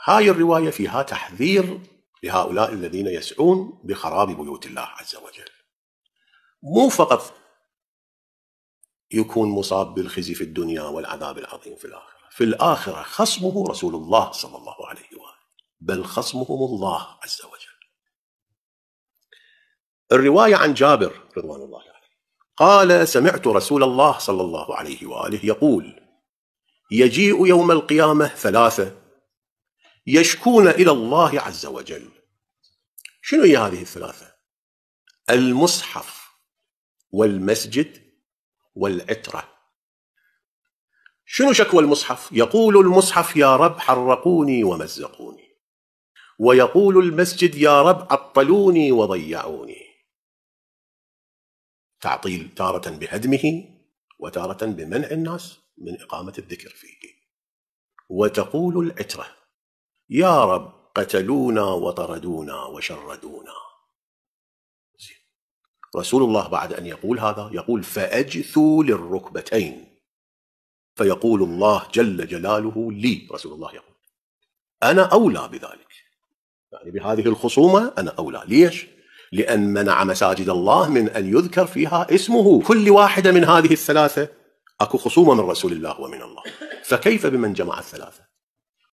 هاي الرواية فيها تحذير لهؤلاء الذين يسعون بخراب بيوت الله عز وجل. مو فقط يكون مصاب بالخزي في الدنيا والعذاب العظيم في الآخرة، في الآخرة خصمه رسول الله صلى الله عليه وآله، بل خصمهم الله عز وجل. الرواية عن جابر رضوان الله عليه قال: سمعت رسول الله صلى الله عليه وآله يقول: يجيء يوم القيامة ثلاثة يشكون إلى الله عز وجل. شنو هي هذه الثلاثة؟ المصحف والمسجد والعترة. شنو شكوى المصحف؟ يقول المصحف: يا رب حرقوني ومزقوني. ويقول المسجد: يا رب عطلوني وضيعوني. تعطيل تارة بهدمه وتارة بمنع الناس من إقامة الذكر فيه. وتقول العترة: يا رب قتلونا وطردونا وشردونا. رسول الله بعد أن يقول هذا يقول: فأجثوا للركبتين. فيقول الله جل جلاله لي، رسول الله يقول: أنا أولى بذلك، يعني بهذه الخصومة أنا أولى. ليش؟ لأن منع مساجد الله من أن يذكر فيها اسمه. كل واحدة من هذه الثلاثة أكو خصومة من رسول الله ومن الله، فكيف بمن جمع الثلاثة؟